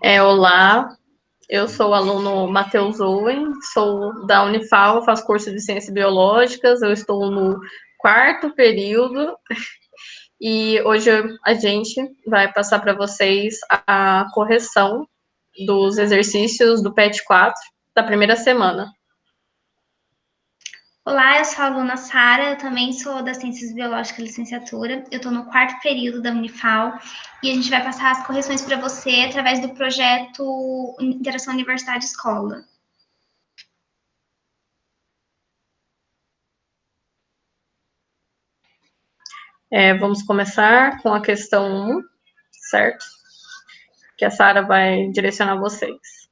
Olá, eu sou o aluno Matheus Owen, sou da Unifal, faço curso de Ciências Biológicas, eu estou no quarto período e hoje a gente vai passar para vocês a correção dos exercícios do PET 4 da primeira semana. Olá, eu sou a aluna Sara, eu também sou da Ciências Biológicas Licenciatura, eu estou no quarto período da Unifal e a gente vai passar as correções para você através do projeto Interação Universidade-Escola. Vamos começar com a questão 1, certo? Que a Sara vai direcionar vocês.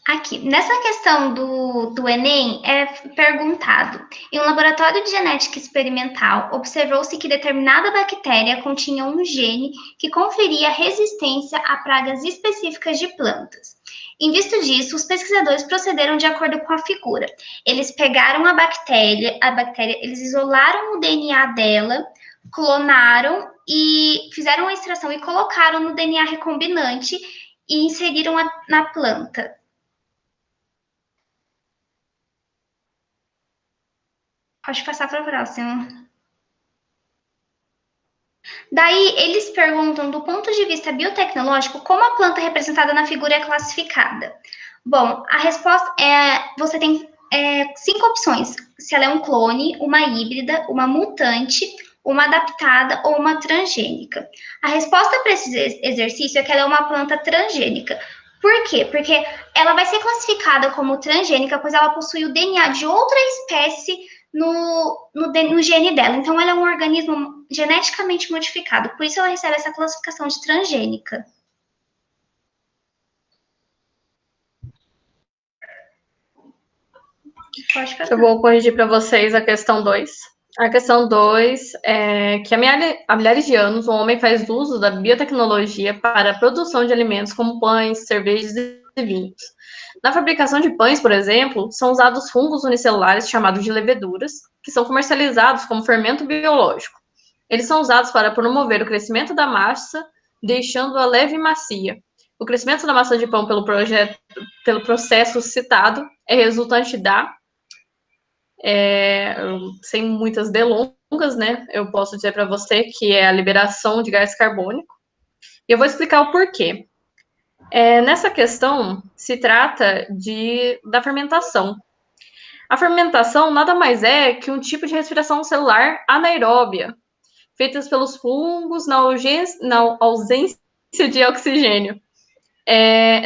Aqui, nessa questão do Enem, é perguntado: em um laboratório de genética experimental, observou-se que determinada bactéria continha um gene que conferia resistência a pragas específicas de plantas. Em vista disso, os pesquisadores procederam de acordo com a figura. Eles pegaram a bactéria, eles isolaram o DNA dela, clonaram e fizeram a extração e colocaram no DNA recombinante e inseriram na planta. Pode passar para o próximo. Daí, eles perguntam, do ponto de vista biotecnológico, como a planta representada na figura é classificada. Bom, a resposta é, você tem 5 opções. Se ela é um clone, uma híbrida, uma mutante, uma adaptada ou uma transgênica. A resposta para esse exercício é que ela é uma planta transgênica. Por quê? Porque ela vai ser classificada como transgênica, pois ela possui o DNA de outra espécie no gene dela. Então, ela é um organismo geneticamente modificado. Por isso, ela recebe essa classificação de transgênica. Pode passar. Eu vou corrigir para vocês a questão 2. A questão 2 é que há milhares de anos o homem faz uso da biotecnologia para a produção de alimentos como pães, cervejas e vinhos. Na fabricação de pães, por exemplo, são usados fungos unicelulares chamados de leveduras, que são comercializados como fermento biológico. Eles são usados para promover o crescimento da massa, deixando-a leve e macia. O crescimento da massa de pão pelo processo citado é resultante da sem muitas delongas, né? Eu posso dizer para você que é a liberação de gás carbônico. E eu vou explicar o porquê. Nessa questão, se trata da fermentação. A fermentação nada mais é que um tipo de respiração celular anaeróbia, feita pelos fungos na ausência de oxigênio.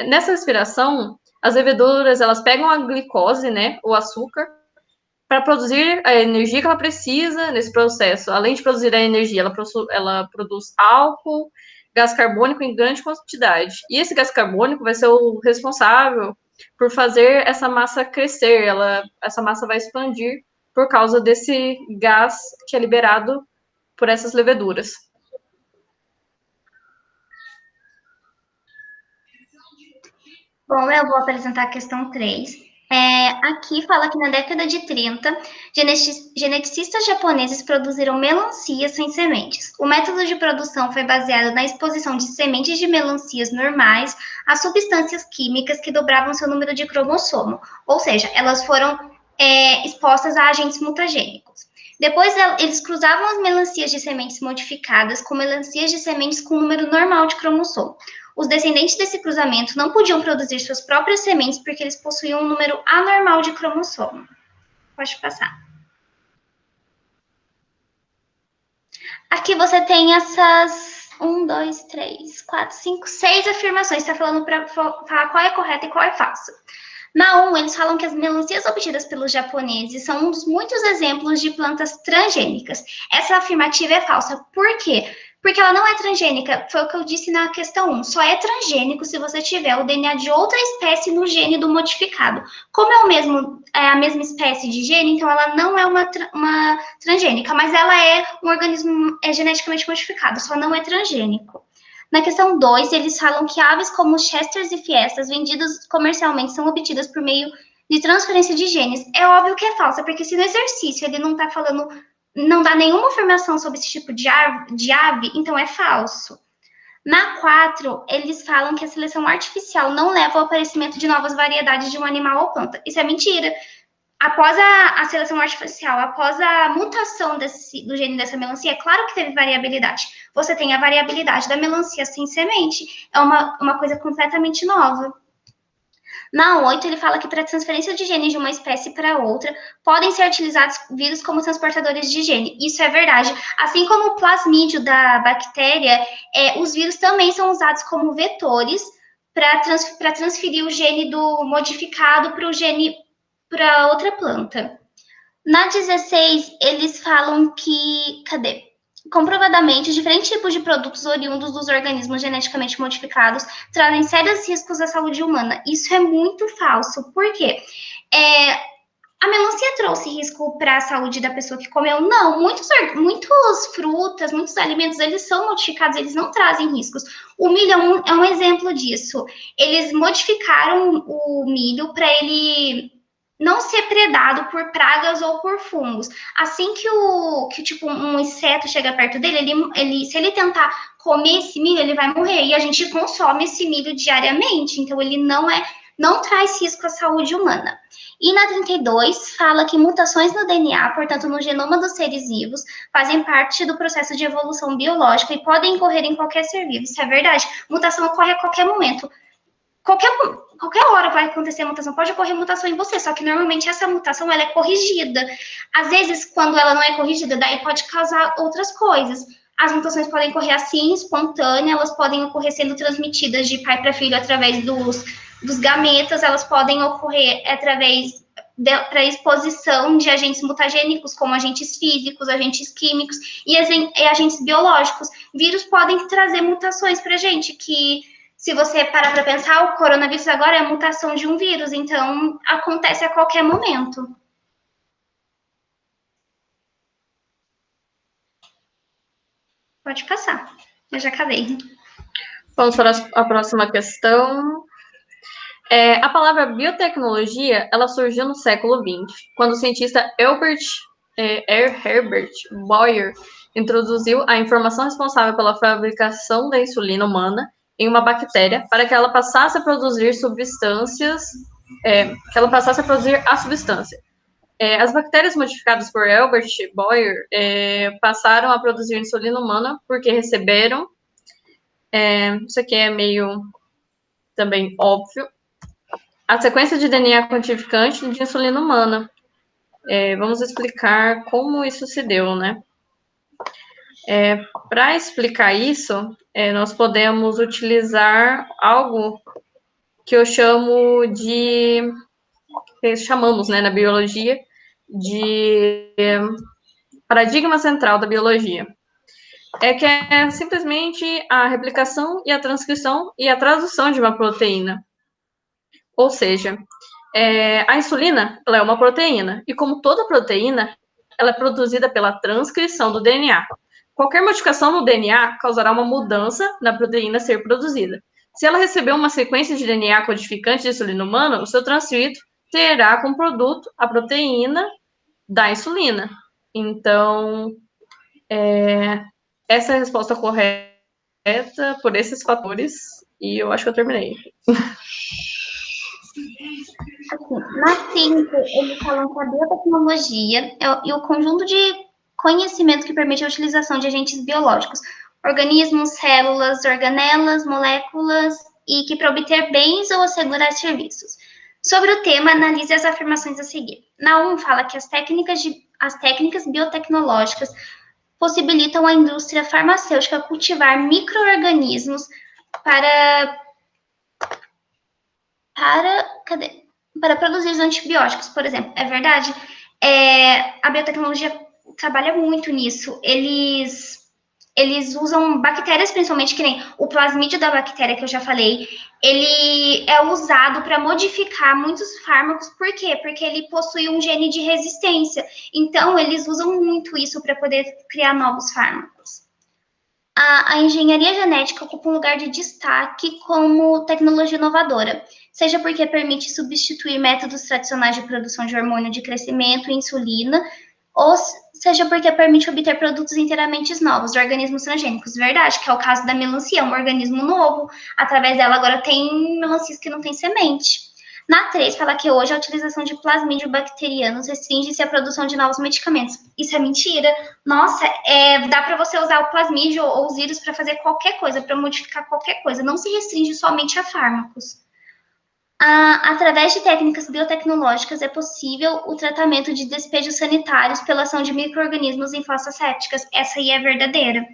Nessa respiração, as leveduras elas pegam a glicose, né, o açúcar, para produzir a energia que ela precisa nesse processo. Além de produzir a energia, ela produz álcool, gás carbônico em grande quantidade. E esse gás carbônico vai ser o responsável por fazer essa massa crescer. Essa massa vai expandir por causa desse gás que é liberado por essas leveduras. Bom, eu vou apresentar a questão 3. Aqui fala que na década de 30, geneticistas japoneses produziram melancias sem sementes. O método de produção foi baseado na exposição de sementes de melancias normais a substâncias químicas que dobravam seu número de cromossomo, ou seja, elas foram expostas a agentes mutagênicos. Depois, eles cruzavam as melancias de sementes modificadas com melancias de sementes com número normal de cromossomo. Os descendentes desse cruzamento não podiam produzir suas próprias sementes porque eles possuíam um número anormal de cromossomo. Pode passar. Aqui você tem essas 1, 2, 3, 4, 5, 6 afirmações. Está falando para falar qual é correta e qual é falsa. Na 1, eles falam que as melancias obtidas pelos japoneses são um dos muitos exemplos de plantas transgênicas. Essa afirmativa é falsa. Por quê? Porque ela não é transgênica, foi o que eu disse na questão 1. Só é transgênico se você tiver o DNA de outra espécie no gene do modificado. Como é a mesma espécie de gene, então ela não é uma transgênica, mas ela é um organismo geneticamente modificado, só não é transgênico. Na questão 2, eles falam que aves como chesters e fiestas vendidas comercialmente são obtidas por meio de transferência de genes. É óbvio que é falsa, porque se no exercício ele não está falando, não dá nenhuma informação sobre esse tipo de ave, então é falso. Na 4, eles falam que a seleção artificial não leva ao aparecimento de novas variedades de um animal ou planta. Isso é mentira. Após a seleção artificial, após a mutação do gene dessa melancia, é claro que teve variabilidade. Você tem a variabilidade da melancia sem semente. É uma coisa completamente nova. Na 8, ele fala que para a transferência de genes de uma espécie para outra, podem ser utilizados vírus como transportadores de gene. Isso é verdade. Assim como o plasmídio da bactéria, os vírus também são usados como vetores para transferir o gene do modificado para o gene para outra planta. Na 16, eles falam que, comprovadamente, diferentes tipos de produtos oriundos dos organismos geneticamente modificados trazem sérios riscos à saúde humana. Isso é muito falso. Por quê? A melancia trouxe risco para a saúde da pessoa que comeu? Não. Muitas frutas, muitos alimentos, eles são modificados, eles não trazem riscos. O milho é um exemplo disso. Eles modificaram o milho para ele não ser predado por pragas ou por fungos. Assim que tipo um inseto chega perto dele, se ele tentar comer esse milho, ele vai morrer. E a gente consome esse milho diariamente, então ele não traz risco à saúde humana. E na 32, fala que mutações no DNA, portanto no genoma dos seres vivos, fazem parte do processo de evolução biológica e podem ocorrer em qualquer ser vivo. Isso é verdade. Mutação ocorre a qualquer momento. Qualquer hora vai acontecer mutação, pode ocorrer mutação em você, só que normalmente essa mutação ela é corrigida. Às vezes, quando ela não é corrigida, daí pode causar outras coisas. As mutações podem ocorrer assim, espontâneas, elas podem ocorrer sendo transmitidas de pai para filho através dos gametas, elas podem ocorrer através para exposição de agentes mutagênicos, como agentes físicos, agentes químicos e agentes biológicos. Vírus podem trazer mutações para a gente, que se você parar para pensar, o coronavírus agora é a mutação de um vírus, então acontece a qualquer momento. Pode passar, eu já acabei. Vamos para a próxima questão. A palavra biotecnologia, ela surgiu no século XX, quando o cientista Herbert Boyer introduziu a informação responsável pela fabricação da insulina humana em uma bactéria para que ela passasse a produzir a substância. As bactérias modificadas por Herbert Boyer passaram a produzir insulina humana porque receberam, isso aqui é meio também óbvio, a sequência de DNA codificante de insulina humana. Vamos explicar como isso se deu, né? Para explicar isso, nós podemos utilizar algo que chamamos, né, na biologia, de paradigma central da biologia. Que é simplesmente a replicação e a transcrição e a tradução de uma proteína. Ou seja, a insulina, ela é uma proteína, e como toda proteína, ela é produzida pela transcrição do DNA. Qualquer modificação no DNA causará uma mudança na proteína a ser produzida. Se ela receber uma sequência de DNA codificante de insulina humana, o seu transcrito terá como produto a proteína da insulina. Então, essa é a resposta correta por esses fatores, e eu acho que eu terminei. Na 5, eles falam que a biotecnologia é o conjunto de conhecimento que permite a utilização de agentes biológicos, organismos, células, organelas, moléculas, e que para obter bens ou assegurar serviços. Sobre o tema, analise as afirmações a seguir. Na 1, fala que as técnicas biotecnológicas possibilitam à indústria farmacêutica cultivar micro-organismos para produzir os antibióticos, por exemplo. É verdade? A biotecnologia trabalha muito nisso. Eles usam bactérias, principalmente, que nem o plasmídio da bactéria que eu já falei, ele é usado para modificar muitos fármacos. Por quê? Porque ele possui um gene de resistência. Então, eles usam muito isso para poder criar novos fármacos. A engenharia genética ocupa um lugar de destaque como tecnologia inovadora, seja porque permite substituir métodos tradicionais de produção de hormônio de crescimento e insulina, ou seja porque permite obter produtos inteiramente novos de organismos transgênicos. Verdade, que é o caso da melancia, um organismo novo. Através dela agora tem melancias que não tem semente. Na 3, fala que hoje a utilização de plasmídio bacterianos restringe-se à produção de novos medicamentos. Isso é mentira. Nossa, dá para você usar o plasmídio ou os vírus para fazer qualquer coisa, para modificar qualquer coisa. Não se restringe somente a fármacos. Através de técnicas biotecnológicas, é possível o tratamento de despejos sanitários pela ação de micro-organismos em fossas sépticas. Essa aí é verdadeira.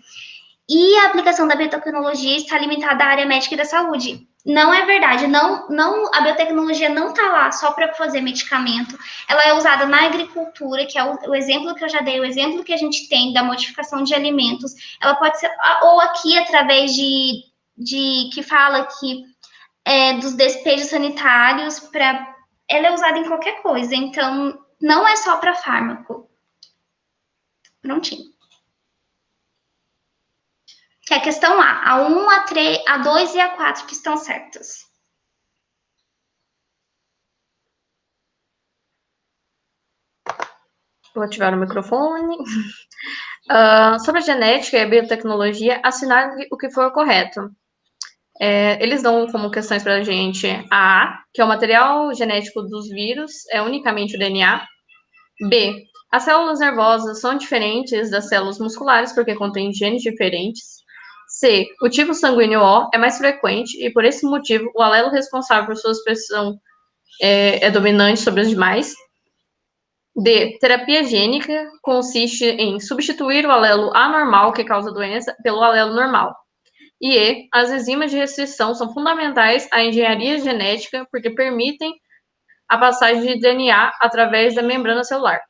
E a aplicação da biotecnologia está limitada à área médica e da saúde. Não é verdade, a biotecnologia não está lá só para fazer medicamento, ela é usada na agricultura, que é o exemplo que eu já dei, o exemplo que a gente tem da modificação de alimentos, ela pode ser, ou aqui através de que fala que dos despejos sanitários, ela é usada em qualquer coisa, então não é só para fármaco. Prontinho. Que é a questão A 1, a 3, a 2 e a 4 que estão certas. Vou ativar o microfone. Sobre a genética e a biotecnologia, assinale o que for correto. Eles dão como questões para a gente A, que é o material genético dos vírus, é unicamente o DNA. B, as células nervosas são diferentes das células musculares porque contêm genes diferentes. C, o tipo sanguíneo O é mais frequente e, por esse motivo, o alelo responsável por sua expressão é dominante sobre os demais. D, terapia gênica consiste em substituir o alelo anormal que causa a doença pelo alelo normal. E E, as enzimas de restrição são fundamentais à engenharia genética porque permitem a passagem de DNA através da membrana celular.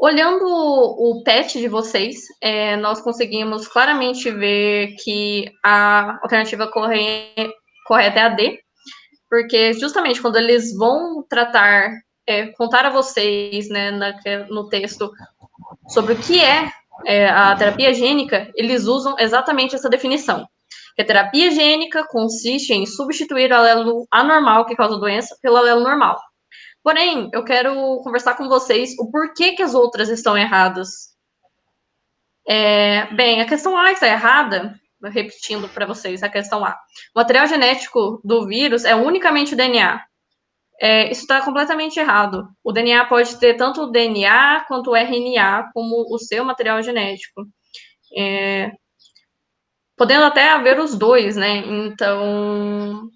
Olhando o PET de vocês, nós conseguimos claramente ver que a alternativa correta é a D, porque justamente quando eles vão contar a vocês, né, no texto sobre o que é a terapia gênica, eles usam exatamente essa definição. Que a terapia gênica consiste em substituir o alelo anormal que causa a doença pelo alelo normal. Porém, eu quero conversar com vocês o porquê que as outras estão erradas. Bem, a questão A está errada, repetindo para vocês a questão A. O material genético do vírus é unicamente o DNA. Isso está completamente errado. O DNA pode ter tanto o DNA quanto o RNA como o seu material genético. Podendo até haver os dois, né? Então,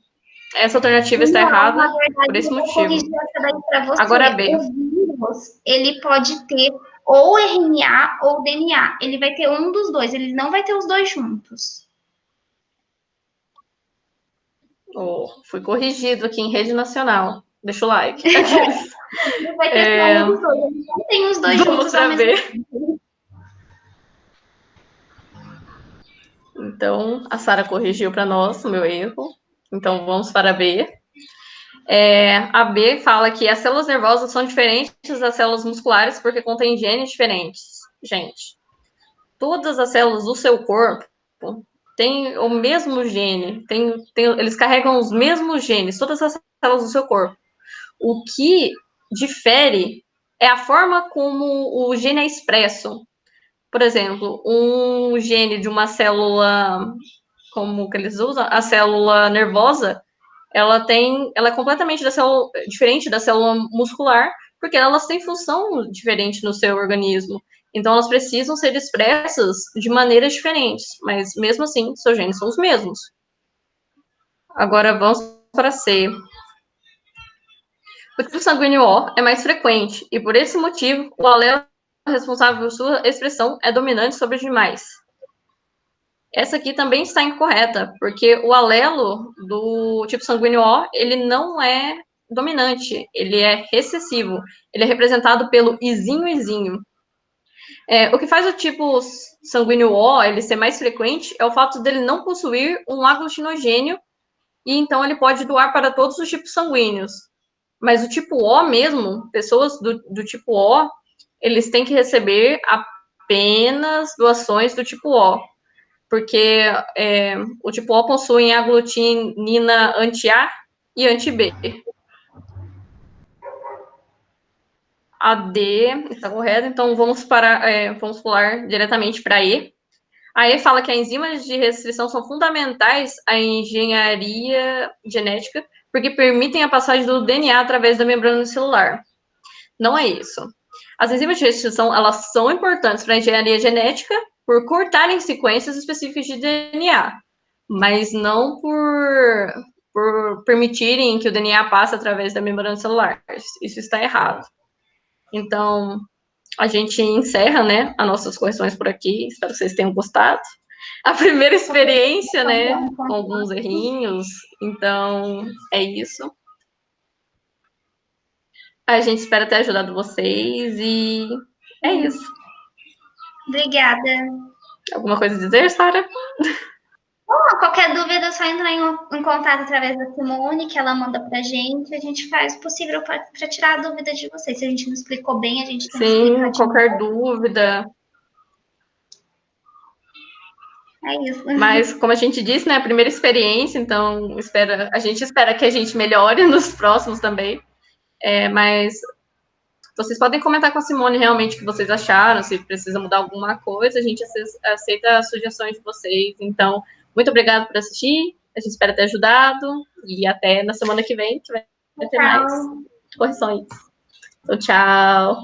essa alternativa está errada verdade, por esse motivo. Essa daí pra você. Agora B. O vírus, ele pode ter ou RNA ou DNA. Ele vai ter um dos dois, ele não vai ter os dois juntos. Fui corrigido aqui em rede nacional. Deixa o like. Ele vai ter só um dos dois, ele não tem os dois Vamos juntos ao mesmo tempo. Então, a Sara corrigiu para nós o meu erro. Então, vamos para a B. A B fala que as células nervosas são diferentes das células musculares porque contêm genes diferentes. Gente, todas as células do seu corpo têm o mesmo gene. Eles carregam os mesmos genes, todas as células do seu corpo. O que difere é a forma como o gene é expresso. Por exemplo, um gene de uma célula, como que eles usam? A célula nervosa, ela é completamente diferente da célula muscular, porque elas têm função diferente no seu organismo. Então, elas precisam ser expressas de maneiras diferentes, mas mesmo assim, seus genes são os mesmos. Agora, vamos para C. O tipo sanguíneo O é mais frequente, e por esse motivo, o alelo responsável por sua expressão é dominante sobre os demais. Essa aqui também está incorreta, porque o alelo do tipo sanguíneo O, ele não é dominante, ele é recessivo. Ele é representado pelo Izinho. O que faz o tipo sanguíneo O ele ser mais frequente é o fato dele não possuir um aglutinogênio, e então ele pode doar para todos os tipos sanguíneos. Mas o tipo O mesmo, pessoas do tipo O, eles têm que receber apenas doações do tipo O, porque o tipo O possui aglutinina anti-A e anti-B. A D está correta, então vamos pular diretamente para E. A E fala que as enzimas de restrição são fundamentais à engenharia genética, porque permitem a passagem do DNA através da membrana celular. Não é isso. As enzimas de restrição, elas são importantes para a engenharia genética por cortarem sequências específicas de DNA, mas não por permitirem que o DNA passe através da membrana celular. Isso está errado. Então, a gente encerra, né, as nossas correções por aqui. Espero que vocês tenham gostado. A primeira experiência, né, com alguns errinhos. Então, é isso. A gente espera ter ajudado vocês e é isso. Obrigada. Alguma coisa a dizer, Sara? Qualquer dúvida é só entrar em contato através da Simone, que ela manda pra gente. A gente faz o possível para tirar a dúvida de vocês. Se a gente não explicou bem, a gente tenta explicar de Qualquer dúvida. É isso. Mas, como a gente disse, né, a primeira experiência, então a gente espera que a gente melhore nos próximos também. Mas vocês podem comentar com a Simone realmente o que vocês acharam, se precisa mudar alguma coisa, a gente aceita as sugestões de vocês. Então, muito obrigada por assistir, a gente espera ter ajudado, e até na semana que vem, que vai ter mais correções. Então, tchau!